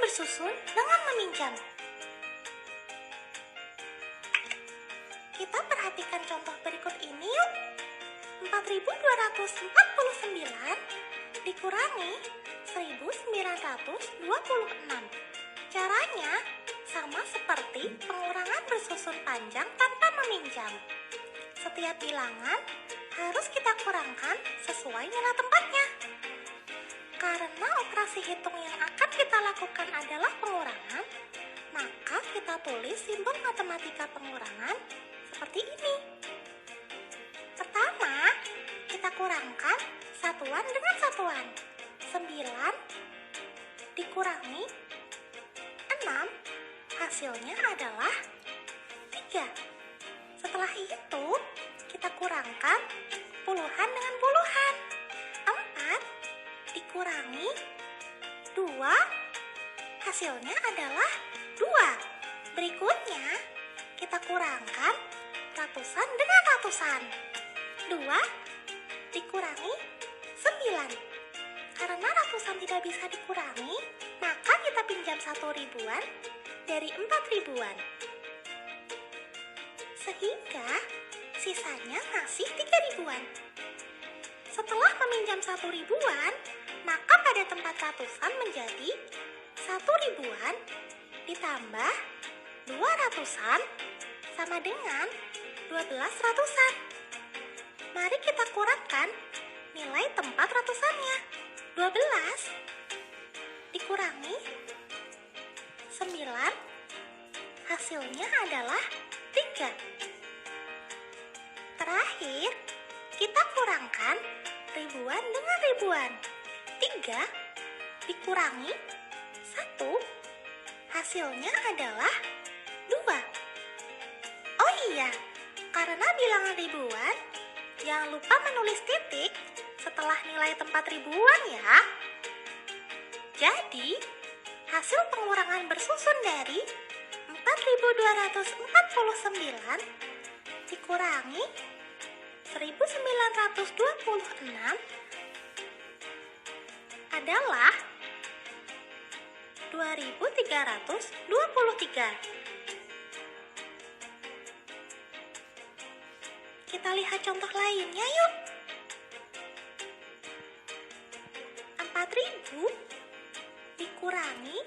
bersusun dengan meminjam. Kita perhatikan contoh berikut ini yuk. 4.249 dikurangi 1.926. Caranya sama seperti pengurangan bersusun panjang tanpa meminjam. Setiap bilangan harus kita kurangkan sesuai nilai tempatnya. Karena operasi hitung yang akan kita lakukan adalah pengurangan, maka kita tulis simbol matematika pengurangan seperti ini. Pertama, kita kurangkan satuan dengan satuan. 9 dikurangi 6, hasilnya adalah 3. Setelah itu, kita kurangkan puluhan dengan puluhan. 4 dikurangi 2, hasilnya adalah 2. Berikutnya, kita kurangkan ratusan dengan ratusan. 2 dikurangi 9. Karena ratusan tidak bisa dikurangi, maka kita pinjam 1 ribuan dari 4 ribuan. Sehingga sisanya masih 3 ribuan. Setelah meminjam 1 ribuan, maka pada tempat ratusan menjadi 1 ribuan ditambah 2 ratusan sama dengan 12 ratusan. Mari kita kurangkan nilai tempat ratusannya. 12 dikurangi 9, hasilnya adalah 3. Terakhir, kita kurangkan ribuan dengan ribuan. 3 dikurangi 1, hasilnya adalah 2. Oh iya, karena bilangan ribuan, jangan lupa menulis titik setelah nilai tempat ribuan ya. Jadi, hasil pengurangan bersusun dari 4.249 dikurangi 1.926 adalah 2.323. Kita lihat contoh lainnya yuk. 4.000 dikurangi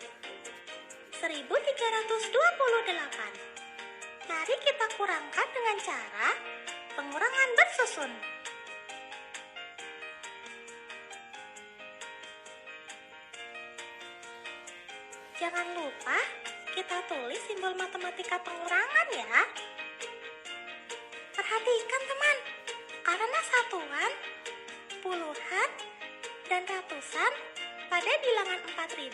1.328. Mari kita kurangkan dengan cara pengurangan bersusun. Jangan lupa kita tulis simbol matematika pengurangan ya. Perhatikan teman, karena satuan, puluhan, dan ratusan pada bilangan 4.000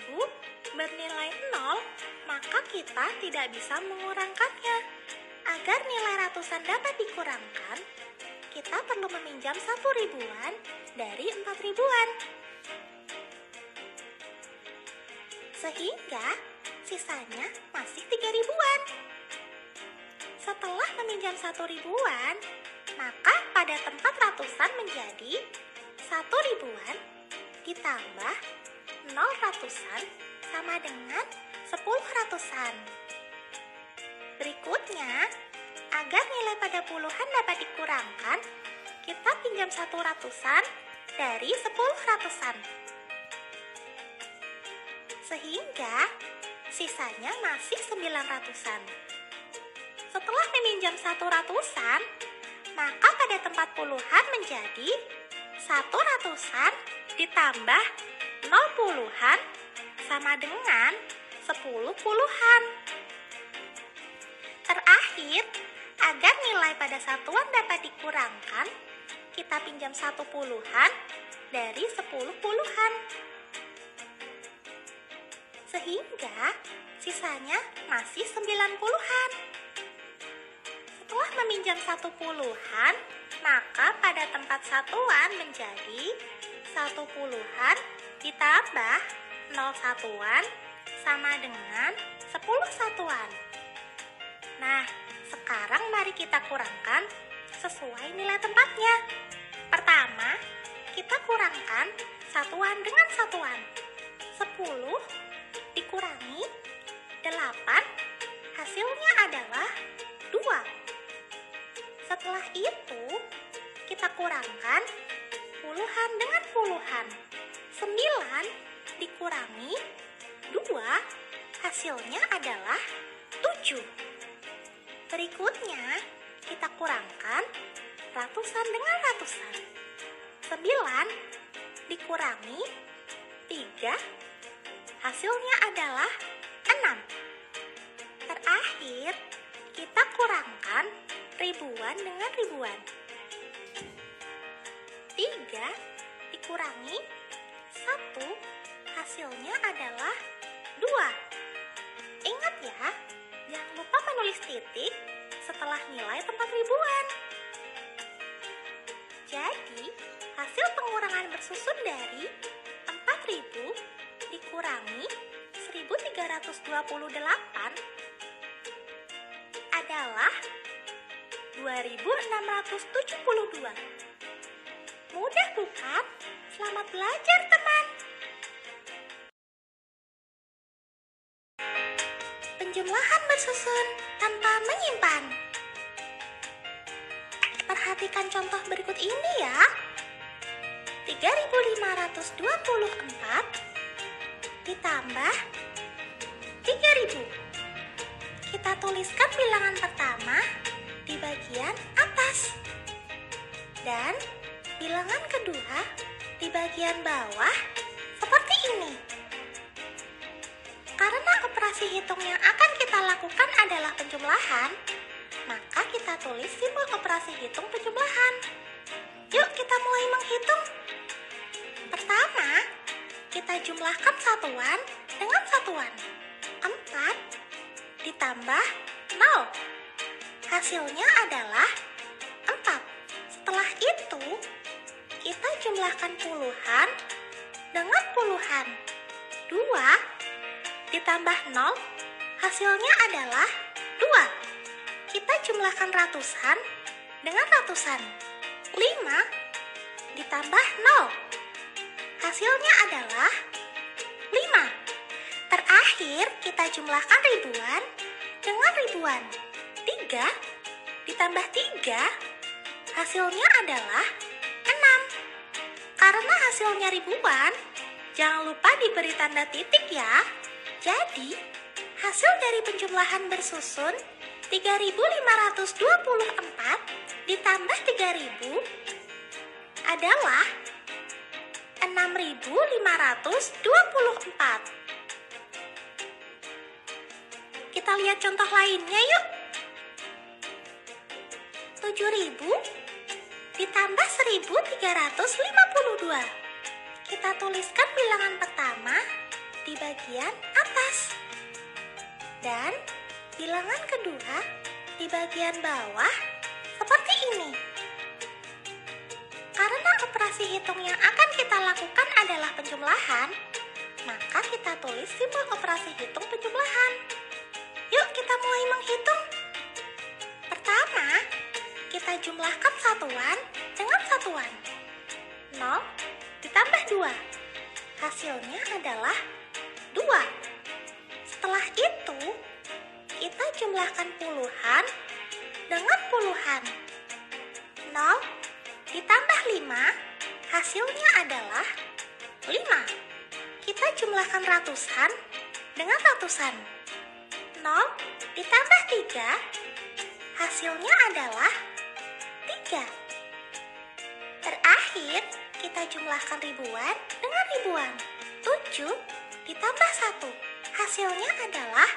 bernilai 0, maka kita tidak bisa mengurangkannya. Agar nilai ratusan dapat dikurangkan, kita perlu meminjam 1 ribuan dari 4 ribuan. Sehingga sisanya masih 3 ribuan. Setelah meminjam 1 ribuan, maka pada tempat ratusan menjadi 1 ribuan ditambah 0 ratusan sama dengan 10 ratusan. Berikutnya, agar nilai pada puluhan dapat dikurangkan, kita pinjam 1 ratusan dari 10 ratusan. Sehingga sisanya masih 9 ratusan. Setelah meminjam 1 ratusan, maka pada tempat puluhan menjadi 1 ratusan ditambah 0 puluhan sama dengan 10 puluhan. Terakhir, agar nilai pada satuan dapat dikurangkan, kita pinjam 1 puluhan dari 10 puluhan. Sehingga sisanya masih 9 puluhan. Setelah meminjam 1 puluhan, maka pada tempat satuan menjadi 1 puluhan ditambah 0 satuan sama dengan 10 satuan. Nah, sekarang mari kita kurangkan sesuai nilai tempatnya. Pertama, kita kurangkan satuan dengan satuan. 10 dikurangi 8, hasilnya adalah 2. Setelah itu, kita kurangkan puluhan dengan puluhan. 9 dikurangi 2, hasilnya adalah 7. Berikutnya, kita kurangkan ratusan dengan ratusan. 9 dikurangi 3, hasilnya adalah 6. Terakhir, kita kurangkan ribuan dengan ribuan. 3 dikurangi 1, hasilnya adalah 2. Ingat ya, jangan lupa menulis titik setelah nilai tempat ribuan. Jadi, hasil pengurangan bersusun dari 4.000 dikurangi 1.328 adalah 2.672. Mudah bukan? Selamat belajar, teman! Penjumlahan bersusun tanpa menyimpan. Perhatikan contoh berikut ini ya. 3.524 ditambah 3.000. Kita tuliskan bilangan pertama di bagian atas. Dan bilangan kedua di bagian bawah seperti ini. Karena operasi hitung yang akan kita lakukan adalah penjumlahan, maka kita tulis simbol operasi hitung penjumlahan. Yuk kita mulai menghitung. Pertama, kita jumlahkan satuan dengan satuan. 4 ditambah 0. Hasilnya adalah 4. Setelah itu, kita jumlahkan puluhan dengan puluhan. 2 ditambah 0, hasilnya adalah 2. Kita jumlahkan ratusan dengan ratusan. 5 ditambah 0, hasilnya adalah 5. Terakhir, kita jumlahkan ribuan dengan ribuan. 3 ditambah 3, hasilnya adalah 6. Karena hasilnya ribuan, jangan lupa diberi tanda titik ya. Jadi, hasil dari penjumlahan bersusun 3.524 ditambah 3.000 adalah 6.524. Kita lihat contoh lainnya yuk. 7.000 ditambah 1.352. Kita tuliskan bilangan pertama di bagian atas. Dan bilangan kedua di bagian bawah seperti ini. Karena operasi hitung yang akan kita lakukan adalah penjumlahan, maka kita tulis simbol operasi hitung penjumlahan. Yuk kita mulai menghitung. Pertama, kita jumlahkan satuan dengan satuan. 0 ditambah 2. Hasilnya adalah 2. Setelah itu, kita jumlahkan puluhan dengan puluhan. 0 ditambah 5, hasilnya adalah 5. Kita jumlahkan ratusan dengan ratusan. 0 ditambah 3, hasilnya adalah 3. Terakhir, kita jumlahkan ribuan dengan ribuan. 7 ditambah 1, hasilnya adalah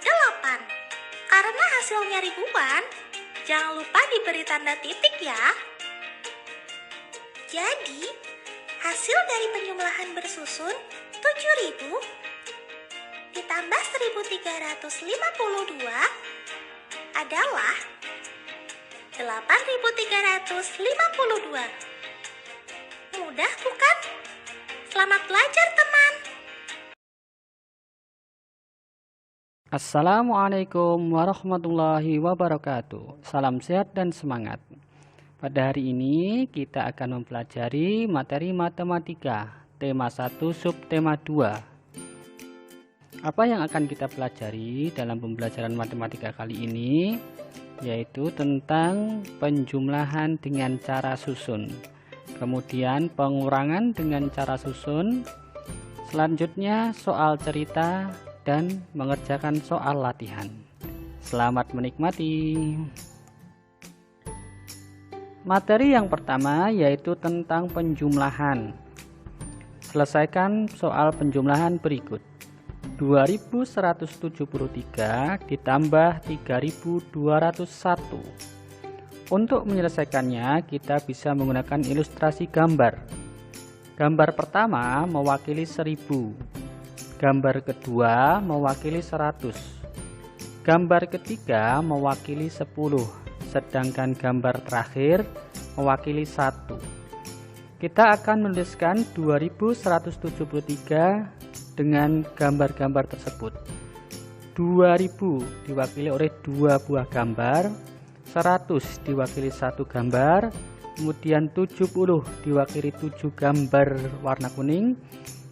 8. Karena hasilnya ribuan, jangan lupa diberi tanda titik ya. Jadi, hasil dari penjumlahan bersusun 7.000 ditambah 1.352 adalah 8.352. Mudah bukan? Selamat belajar teman! Assalamualaikum warahmatullahi wabarakatuh. Salam sehat dan semangat. Pada hari ini kita akan mempelajari materi matematika tema 1 subtema 2. Apa yang akan kita pelajari dalam pembelajaran matematika kali ini? Yaitu tentang penjumlahan dengan cara susun, kemudian pengurangan dengan cara susun, selanjutnya soal cerita, dan mengerjakan soal latihan. Selamat menikmati. Materi yang pertama yaitu tentang penjumlahan. Selesaikan soal penjumlahan berikut. 2173 ditambah 3201. Untuk menyelesaikannya kita bisa menggunakan ilustrasi gambar. Gambar pertama mewakili 1000, gambar kedua mewakili 100, gambar ketiga mewakili 10, sedangkan gambar terakhir mewakili 1. Kita akan menuliskan 2173 dengan gambar-gambar tersebut. 2000 diwakili oleh 2 buah gambar, 100 diwakili 1 gambar, kemudian 70 diwakili 7 gambar warna kuning,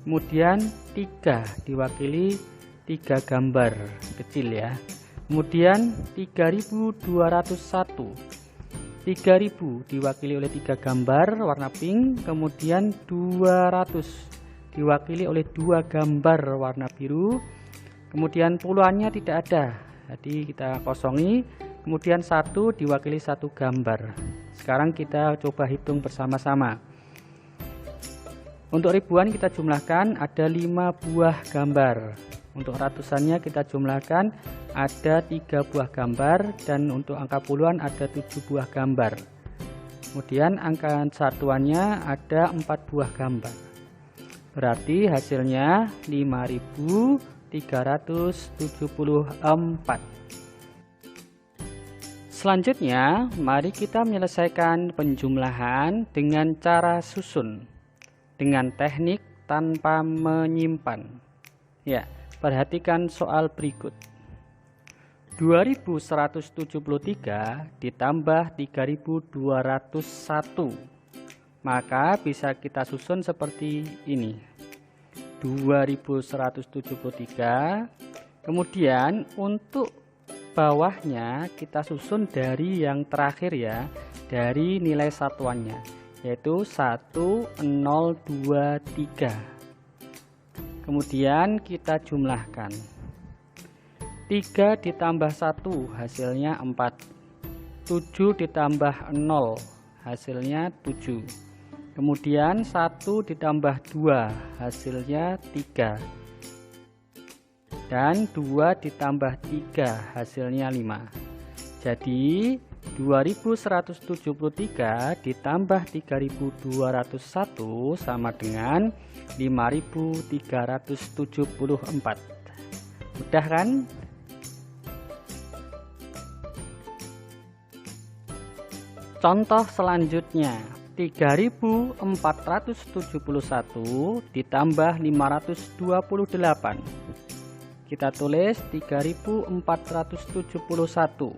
kemudian 3 diwakili 3 gambar kecil ya. Kemudian 3201, 3000 diwakili oleh 3 gambar warna pink, kemudian 200 diwakili oleh 2 gambar warna biru, kemudian puluhannya tidak ada, jadi kita kosongi, kemudian 1 diwakili 1 gambar. Sekarang kita coba hitung bersama-sama. Untuk ribuan kita jumlahkan ada 5 buah gambar, untuk ratusannya kita jumlahkan ada 3 buah gambar, dan untuk angka puluhan ada 7 buah gambar. Kemudian angka satuannya ada 4 buah gambar. Berarti hasilnya 5374. Selanjutnya, mari kita menyelesaikan penjumlahan dengan cara susun, dengan teknik tanpa menyimpan. Ya, perhatikan soal berikut. 2173 ditambah 3201. Maka bisa kita susun seperti ini. 2173. Kemudian untuk bawahnya kita susun dari yang terakhir ya, dari nilai satuannya, yaitu 1023. Kemudian kita jumlahkan. 3 ditambah 1 hasilnya 4. 7 ditambah 0 hasilnya 7. Kemudian 1 ditambah 2 hasilnya 3. Dan 2 ditambah 3 hasilnya 5. Jadi 2173 ditambah 3201 sama dengan 5374. Mudah kan? Contoh selanjutnya, 3471 ditambah 528. Kita tulis 3471.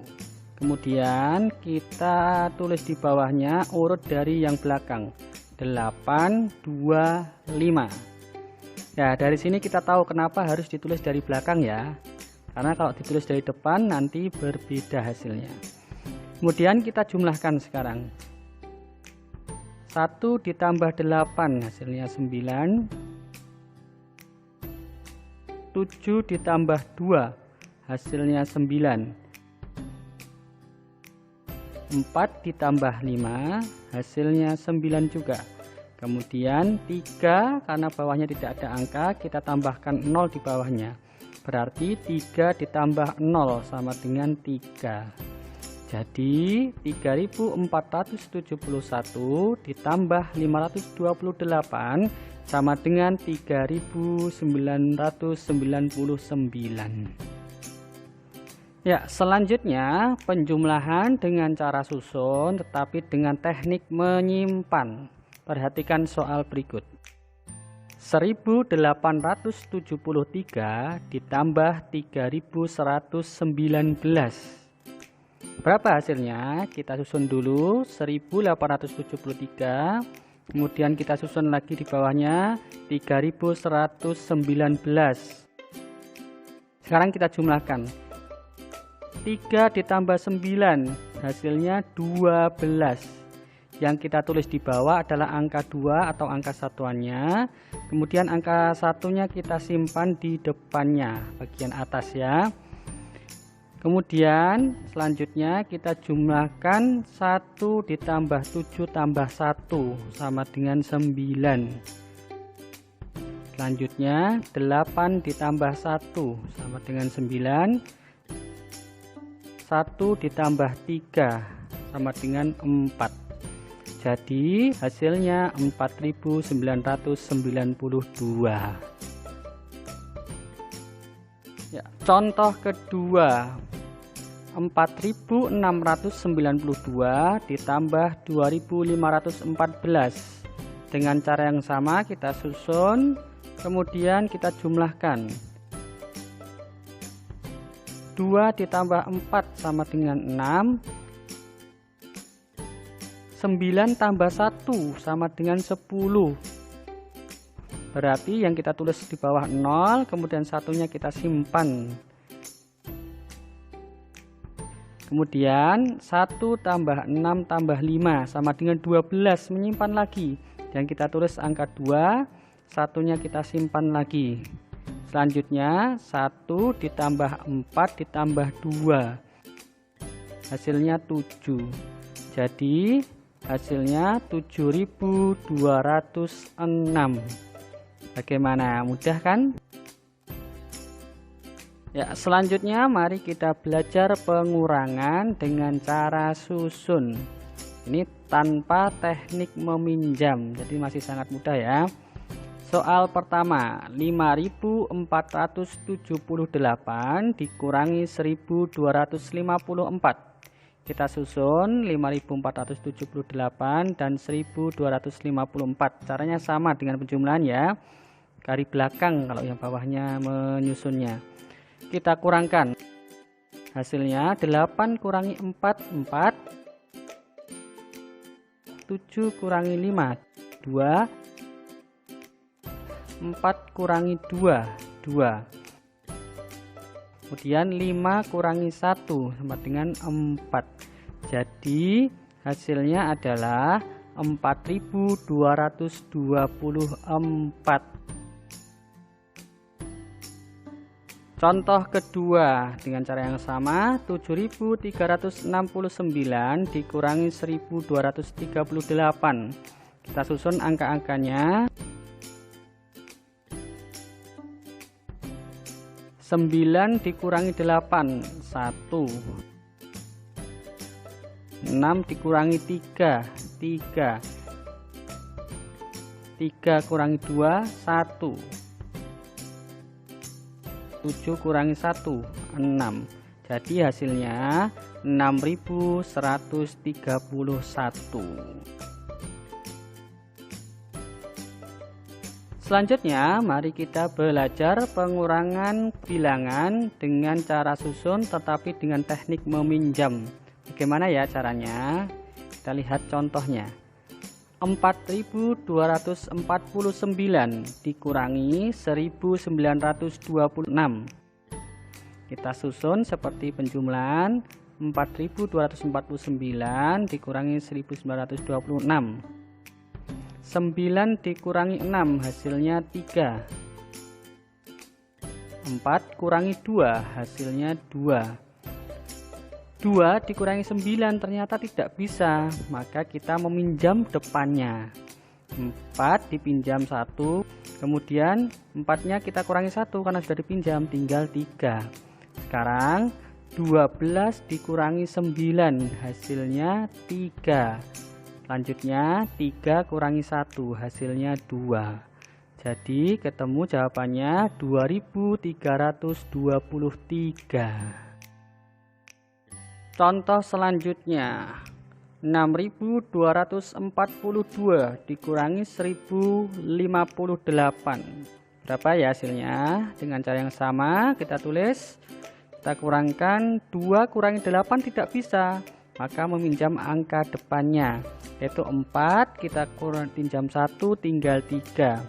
Kemudian kita tulis di bawahnya urut dari yang belakang, 825. Ya, dari sini kita tahu kenapa harus ditulis dari belakang ya. Karena kalau ditulis dari depan nanti berbeda hasilnya. Kemudian kita jumlahkan sekarang. 1 ditambah 8 hasilnya 9. 7 ditambah 2 hasilnya 9. 4 ditambah 5 hasilnya 9 juga. Kemudian 3, karena bawahnya tidak ada angka, kita tambahkan 0 di bawahnya. Berarti 3 ditambah 0 sama dengan 3. Jadi 3471 ditambah 528 sama dengan 3999. Ya, selanjutnya penjumlahan dengan cara susun tetapi dengan teknik menyimpan. Perhatikan soal berikut. 1873 ditambah 3119. Berapa hasilnya? Kita susun dulu 1873. Kemudian kita susun lagi di bawahnya 3119. Sekarang kita jumlahkan. 3 ditambah 9 hasilnya 12. Yang kita tulis di bawah adalah angka 2 atau angka satuannya. Kemudian angka satunya kita simpan di depannya, bagian atas ya. Kemudian selanjutnya kita jumlahkan 1 ditambah 7 tambah 1 sama dengan 9. Selanjutnya 8 ditambah 1 sama dengan 9. 1 ditambah 3 sama dengan 4. Jadi hasilnya 4992. Ya, contoh kedua. 4692 ditambah 2514. Dengan cara yang sama kita susun, kemudian kita jumlahkan. 2 ditambah 4 sama dengan 6. 9 tambah 1 sama dengan 10. Berarti yang kita tulis di bawah 0, kemudian satunya kita simpan. Kemudian 1 tambah 6 tambah 5 sama dengan 12, menyimpan lagi. Yang kita tulis angka 2, satunya kita simpan lagi. Selanjutnya 1 ditambah 4 ditambah 2 hasilnya 7. Jadi hasilnya 7206. Bagaimana, mudah kan? Ya, selanjutnya mari kita belajar pengurangan dengan cara susun. Ini tanpa teknik meminjam, jadi masih sangat mudah ya. Soal pertama, 5478 dikurangi 1254. Kita susun 5478 dan 1254. Caranya sama dengan penjumlahan ya. Garis belakang kalau yang bawahnya menyusunnya. Kita kurangkan. Hasilnya 8 kurangi 4, 4. 7 kurangi 5, 2. 4 kurangi 2, 2. Kemudian 5 kurangi 1 sama dengan 4. Jadi hasilnya adalah 4224. Contoh kedua dengan cara yang sama, 7369 dikurangi 1238. Kita susun angka-angkanya. 9 dikurangi 8, 1. 6 dikurangi 3, 3. 3 kurangi 2, 1. 7 kurangi 1, 6. Jadi hasilnya 6131. Selanjutnya, mari kita belajar pengurangan bilangan dengan cara susun tetapi dengan teknik meminjam. Bagaimana ya caranya? Kita lihat contohnya. 4249 dikurangi 1926. Kita susun seperti penjumlahan. 4249 dikurangi 1926. 9 dikurangi 6 hasilnya 3. 4 kurangi 2 hasilnya 2. 2 dikurangi 9 ternyata tidak bisa, maka kita meminjam depannya. 4 dipinjam 1, kemudian 4-nya kita kurangi 1 karena sudah dipinjam, tinggal 3. Sekarang 12 dikurangi 9 hasilnya 3. Selanjutnya 3 kurangi 1 hasilnya 2. Jadi ketemu jawabannya 2323. Contoh selanjutnya, 6242 dikurangi 1058. Berapa ya hasilnya? Dengan cara yang sama kita tulis. Kita kurangkan 2 kurangi 8 tidak bisa, maka meminjam angka depannya, yaitu 4, kita pinjam 1 tinggal 3.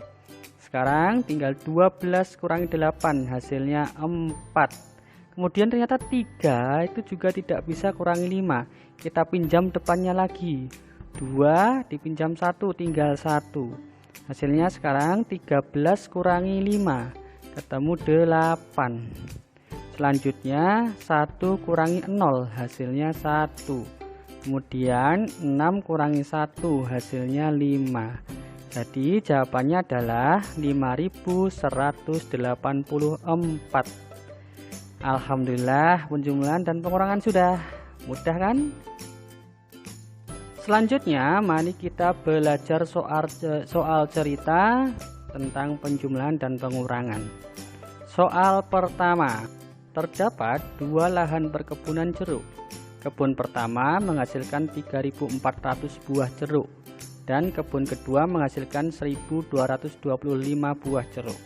sekarang tinggal 12 kurangi 8, hasilnya 4. Kemudian ternyata 3 itu juga tidak bisa kurangi 5. Kita pinjam depannya lagi. 2 dipinjam 1, tinggal 1. Hasilnya sekarang 13 kurangi 5, ketemu 8. Selanjutnya 1 kurangi 0, hasilnya 1. Kemudian 6 kurangi 1, hasilnya 5. Jadi jawabannya adalah 5184. Alhamdulillah, penjumlahan dan pengurangan sudah mudah kan? Selanjutnya mari kita belajar soal cerita tentang penjumlahan dan pengurangan. Soal pertama, terdapat 2 lahan perkebunan jeruk. Kebun pertama menghasilkan 3.400 buah jeruk dan kebun kedua menghasilkan 1.225 buah jeruk.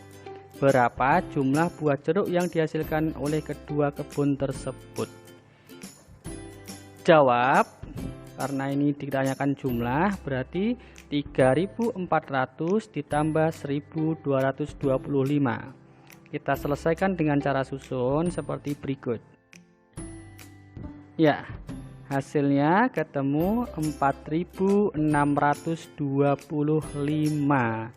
Berapa jumlah buah jeruk yang dihasilkan oleh kedua kebun tersebut? Jawab, karena ini ditanyakan jumlah, berarti 3.400 ditambah 1.225. Kita selesaikan dengan cara susun seperti berikut. Ya, hasilnya ketemu 4.625.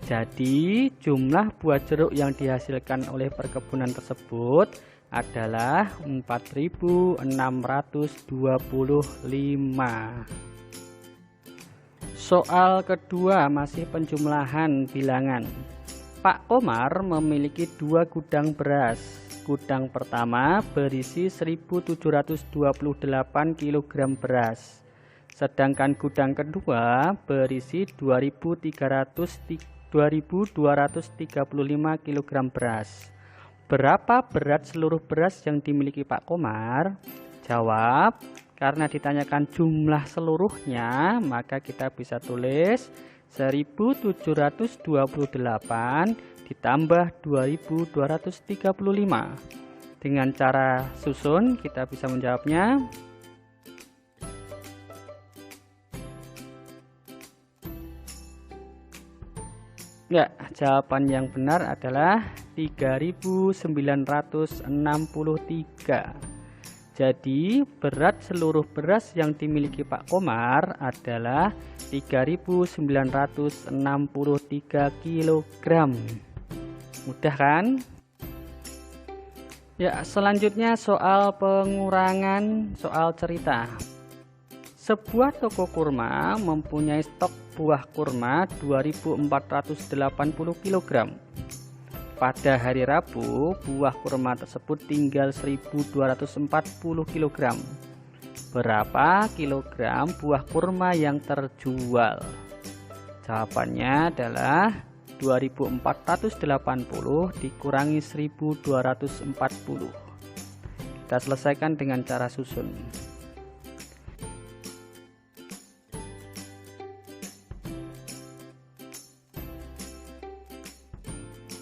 Jadi jumlah buah jeruk yang dihasilkan oleh perkebunan tersebut adalah 4.625. Soal kedua masih penjumlahan bilangan. Pak Komar memiliki 2 gudang beras. Gudang pertama berisi 1.728 kg beras. Sedangkan gudang kedua berisi 2.235 kg beras. Berapa berat seluruh beras yang dimiliki Pak Komar? Jawab, karena ditanyakan jumlah seluruhnya, maka kita bisa tulis 1.728 ditambah 2.235. Dengan cara susun kita bisa menjawabnya. Ya, jawaban yang benar adalah 3.963. Jadi berat seluruh beras yang dimiliki Pak Komar adalah 3.963 kg. Mudah kan? Ya, selanjutnya soal pengurangan, soal cerita. Sebuah toko kurma mempunyai stok buah kurma 2.480 kg. Pada hari Rabu, buah kurma tersebut tinggal 1.240 kg. Berapa kilogram buah kurma yang terjual? Jawabannya adalah 2.480 dikurangi 1.240. Kita selesaikan dengan cara susun.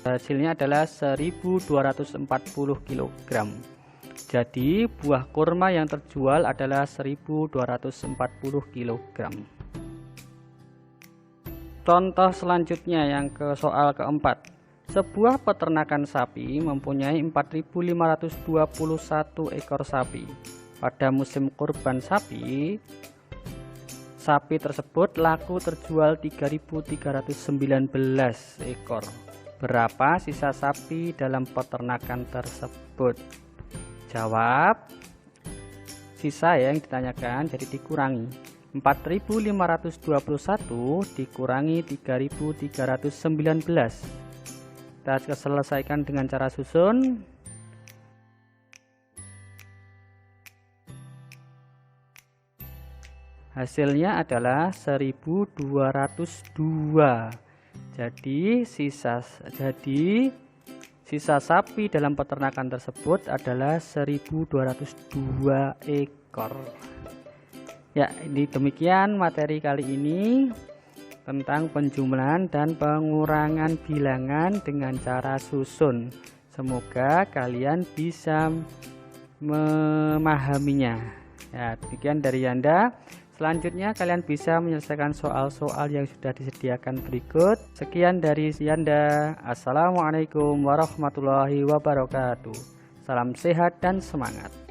Hasilnya adalah 1.240 kg. Jadi buah kurma yang terjual adalah 1.240 kg. Contoh selanjutnya yang ke soal keempat. Sebuah peternakan sapi mempunyai 4.521 ekor sapi. Pada musim kurban sapi tersebut laku terjual 3.319 ekor. Berapa sisa sapi dalam peternakan tersebut? Jawab, sisa yang ditanyakan, jadi dikurangi 4.521 dikurangi 3.319. Kita selesaikan dengan cara susun. Hasilnya adalah 1.202. Jadi sisa sapi dalam peternakan tersebut adalah 1.202 ekor. Ya, ini demikian materi kali ini tentang penjumlahan dan pengurangan bilangan dengan cara susun. Semoga kalian bisa memahaminya. Ya, demikian dari Yanda. Selanjutnya kalian bisa menyelesaikan soal-soal yang sudah disediakan berikut. Sekian dari Yanda. Assalamualaikum warahmatullahi wabarakatuh. Salam sehat dan semangat.